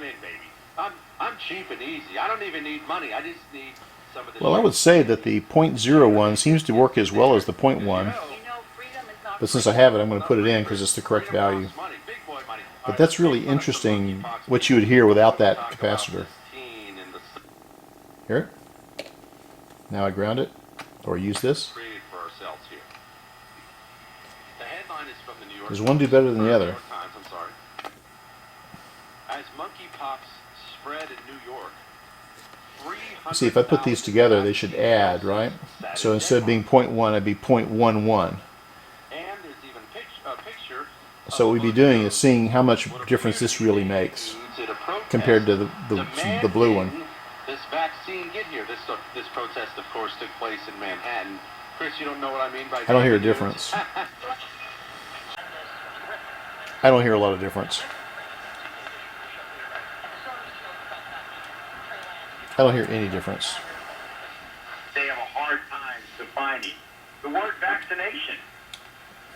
S11: in, baby. I'm cheap and easy. I don't even need money. I just need some of the.
S1: Well, I would say that the .01 seems to work as well as the .1.
S5: You know, freedom is not
S1: But since I have it, I'm going to put it in because it's the correct value. But that's really interesting what you would hear without that capacitor. Hear it? Now I ground it, or use this.
S11: Created for ourselves here. The headline is from the New York.
S1: Does one do better than the other?
S11: New York Times, I'm sorry. As monkeypox spread in New York,
S1: See, if I put these together, they should add, right? So instead of being .1, I'd be .11.
S11: And there's even a picture.
S1: So what we'd be doing is seeing how much difference this really makes compared to the blue one.
S11: This vaccine get here. This protest, of course, took place in Manhattan. Chris, you don't know what I mean by.
S1: I don't hear a difference. I don't hear a lot of difference. I don't hear any difference.
S3: They have a hard time defining the word vaccination.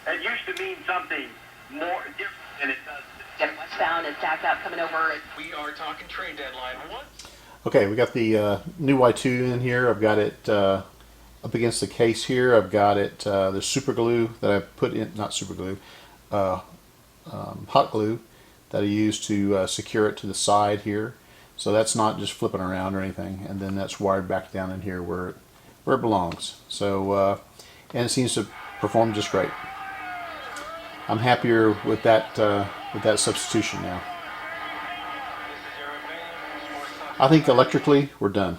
S3: It used to mean something more different than it does today.
S5: westbound and stacked up coming over.
S11: We are talking train deadline. What?
S1: Okay, we got the new Y2 in here. I've got it up against the case here. I've got it, the super glue that I put in, not super glue, hot glue that I used to secure it to the side here. So that's not just flipping around or anything. And then that's wired back down in here where it belongs. So, and it seems to perform just great. I'm happier with that substitution now. I think electrically we're done.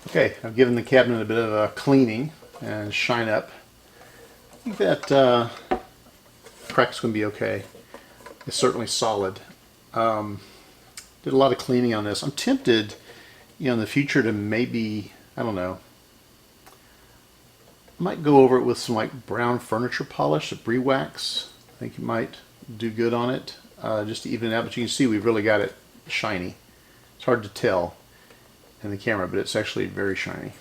S1: Okay, I've given the cabinet a bit of a cleaning and shine up. I think that crack's going to be okay. It's certainly solid. Did a lot of cleaning on this. I'm tempted, in the future to maybe, I don't know, I might go over it with some like brown furniture polish, a brie wax. I think you might do good on it, just to even it out. But you can see we've really got it shiny. It's hard to tell in the camera, but it's actually very shiny.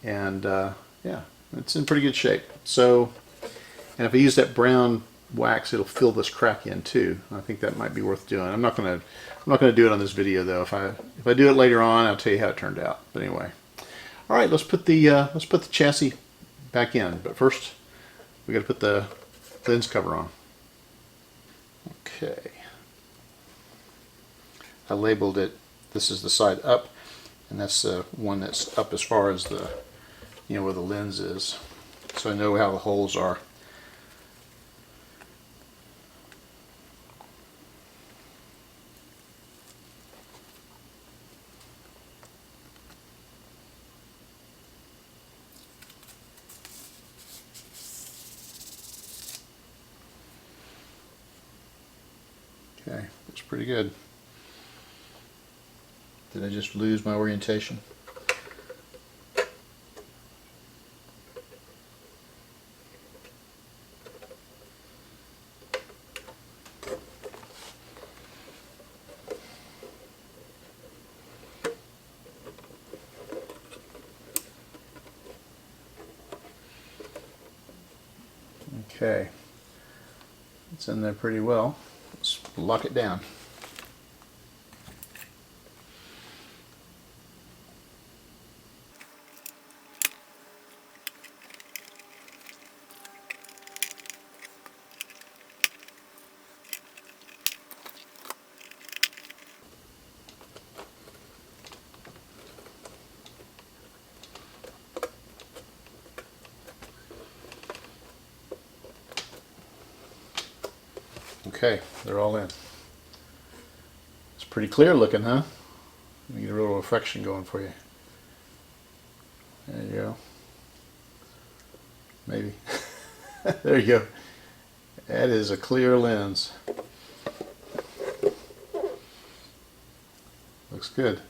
S1: And yeah, it's in pretty good shape. So, and if I use that brown wax, it'll fill this crack in too. I think that might be worth doing. I'm not gonna do it on this video though. If I do it later on, I'll tell you how it turned out. But anyway, all right, let's put the chassis back in. But first, we got to put the lens cover on. Okay. I labeled it. This is the side up, and that's the one that's up as far as the, where the lens is. So I know how the holes are. Okay, looks pretty good. Did I just lose my orientation? Okay, it's in there pretty well. Let's lock it down. Okay, they're all in. It's pretty clear looking, huh? Let me get a little reflection going for you. There you go. Maybe. There you go. That is a clear lens. Looks good.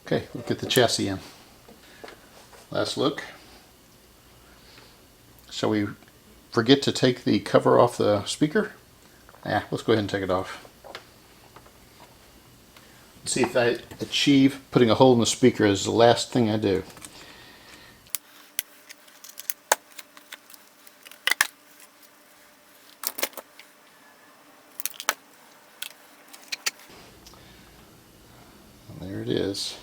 S1: Okay, we'll get the chassis in. Last look. Shall we forget to take the cover off the speaker? Yeah, let's go ahead and take it off. Let's see if I achieve putting a hole in the speaker is the last thing I do. And there it is.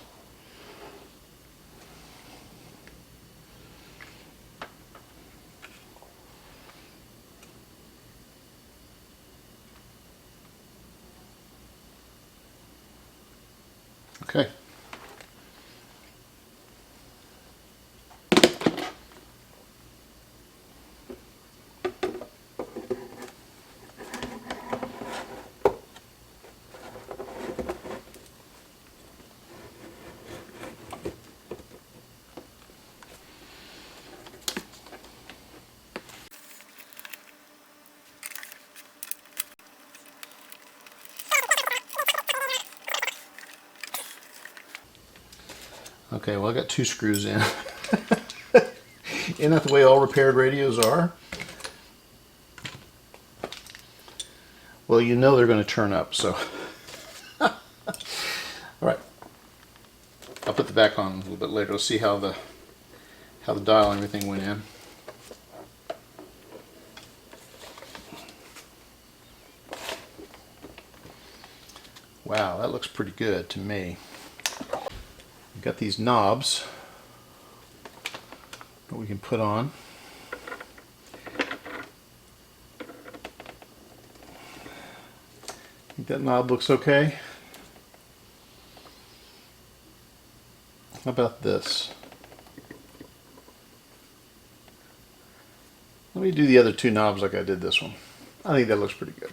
S1: Okay. Okay, well I got 2 screws in. Isn't that the way all repaired radios are? Well, you know they're going to turn up, so. Alright. I'll put the back on a little bit later. We'll see how the dial and everything went in. Wow, that looks pretty good to me. We've got these knobs that we can put on. Think that knob looks okay. How about this? Let me do the other 2 knobs like I did this one. I think that looks pretty good.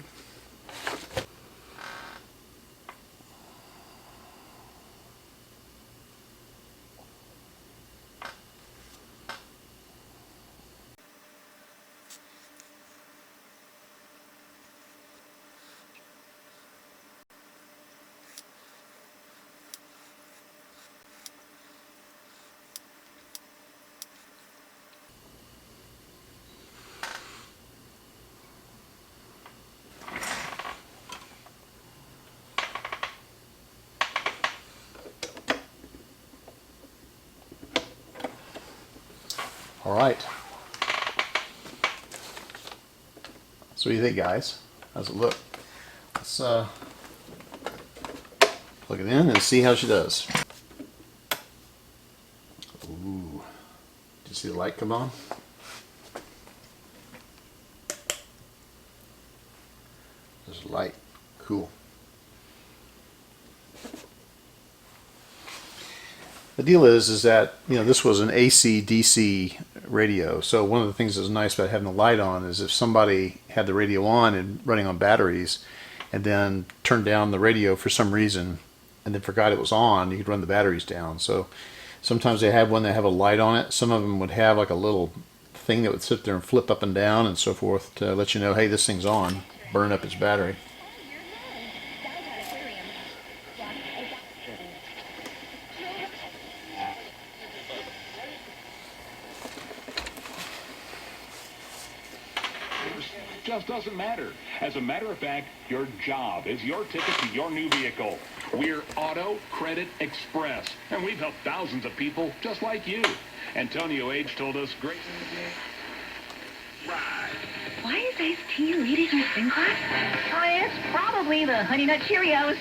S1: All right. So what do you think, guys? How's it look? Let's plug it in and see how she does. Ooh. Did you see the light come on? There's a light. Cool. The deal is that, you know, this was an AC DC radio. So one of the things that's nice about having the light on is if somebody had the radio on and running on batteries and then turned down the radio for some reason and then forgot it was on, you could run the batteries down. So sometimes they have one that have a light on it. Some of them would have like a little thing that would sit there and flip up and down and so forth to let you know, hey, this thing's on, burn up its battery.
S12: Just doesn't matter. As a matter of fact, your job is your ticket to your new vehicle. We're Auto Credit Express, and we've helped thousands of people just like you. Antonio H. told us great.
S10: Why is iced tea leading our spin class? Oh, it's probably the Honey Nut Cheerios.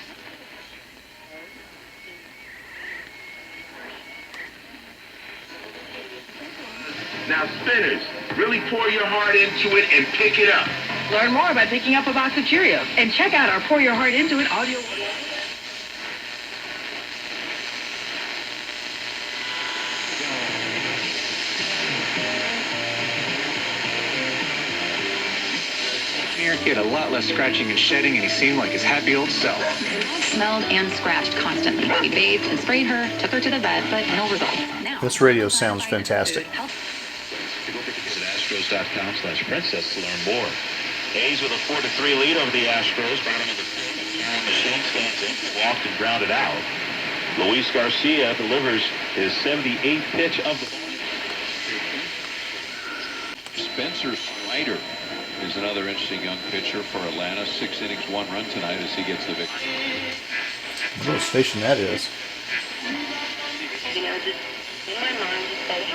S2: Now, spinners, really pour your heart into it and pick it up.
S9: Learn more by picking up a box of Cheerios and check out our Pour Your Heart Into It audio.
S6: He had a lot less scratching and shedding, and he seemed like his happy old self.
S10: Smelled and scratched constantly. We bathed and sprayed her, took her to the vet, but no results. Now,
S1: This radio sounds fantastic.
S3: Visit Astros.com/princess to learn more. A's with a 4-3 lead over the Astros. Bottom of the machine stands in, walked and grounded out. Luis Garcia delivers his 78th pitch of the ball.
S13: Spencer Strider is another interesting young pitcher for Atlanta. 6 innings, 1 run tonight as he gets the victory.
S1: What station that is.
S7: You know, just in my mind, just say,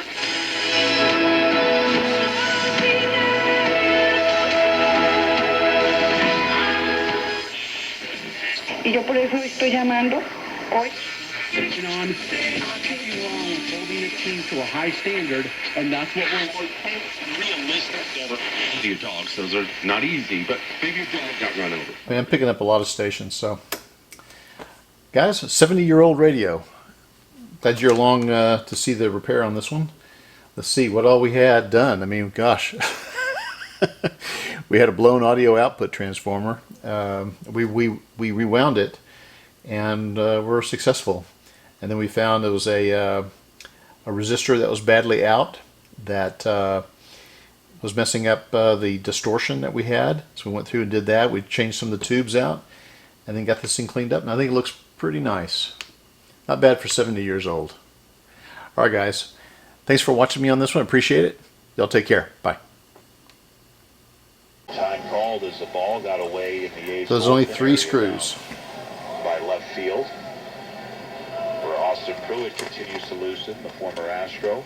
S10: y yo por eso estoy llamando hoy.
S8: You know, I'm nothing wrong with holding a team to a high standard, and that's what we're
S3: Realistic. Your dogs, those are not easy, but maybe your dog got run over.
S1: I mean, I'm picking up a lot of stations, so. Guys, 70-year-old radio. Glad you're along to see the repair on this one. Let's see what all we had done. I mean, gosh. We had a blown audio output transformer. We rewound it, and we're successful. And then we found there was a resistor that was badly out that was messing up the distortion that we had. So we went through and did that. We changed some of the tubes out and then got this thing cleaned up. And I think it looks pretty nice. Not bad for 70 years old. All right, guys. Thanks for watching me on this one. Appreciate it. Y'all take care. Bye.
S3: Time called as the ball got away in the A's.
S1: So there's only 3 screws.
S3: By left field, where Austin Pruitt continues to loosen, the former Astro.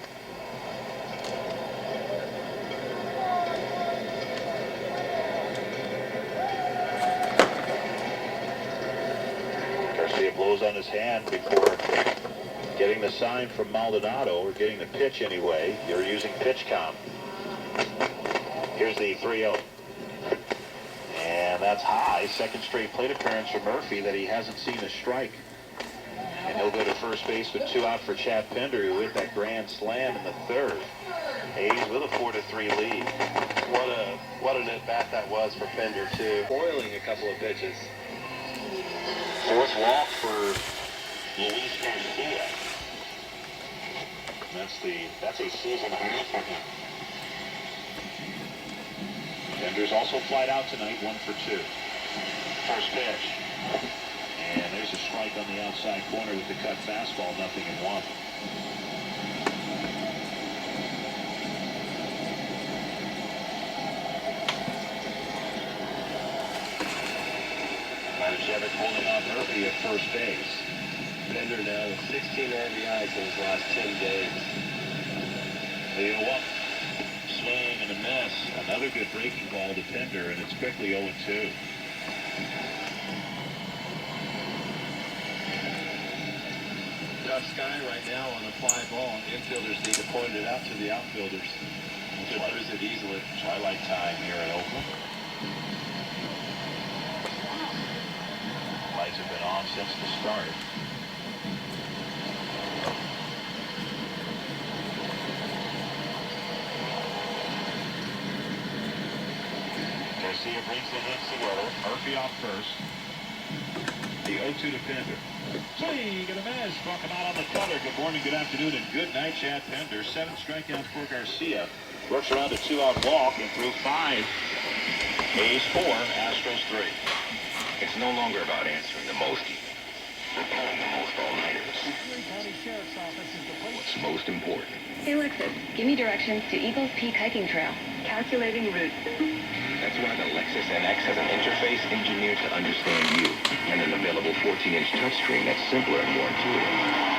S3: Garcia blows on his hand before getting the sign from Maldonado, or getting the pitch anyway. You're using pitch count. Here's the 3-0. And that's high. Second straight plate appearance for Murphy that he hasn't seen a strike. And he'll go to first base with 2 out for Chad Pender, who hit that grand slam in the 3rd. A's with a 4-3 lead.
S11: What an at-bat that was for Pender, too. Boiling a couple of pitches.
S3: 4th walk for Luis Garcia. That's a season high for him. Pender's also flied out tonight, 1 for 2. First pitch. And there's a strike on the outside corner with the cut fastball, 0-1. Manischewitz holding on Murphy at first base.
S11: Pender now with 16 RBIs in his last 10 games.
S13: Leo up. Swing and a miss. Another good breaking ball to Pender, and it's quickly 0-2.
S11: Tough sky right now on a fly ball. Infielders need to point it out to the outfielders. Could lose it easily.
S13: Twilight time here in Oakland. Lights have been on since the start. Garcia brings the hits together. Murphy off first. The 0-2 to Pender. Swing and a miss. Struck him out on the color. Good morning, good afternoon, and good night, Chad Pender. 7 strikeouts for Garcia. Works around a 2-out walk and through 5. A's 4, Astros 3.
S3: It's no longer about answering the most emails. We're pulling the most all-nighters. What's most important?
S10: Hey, Alexis, give me directions to Eagles Peak Hiking Trail. Calculating route.
S3: That's why the Lexus NX has an interface engineered to understand you and an available 14-inch touchscreen that's simpler and more intuitive.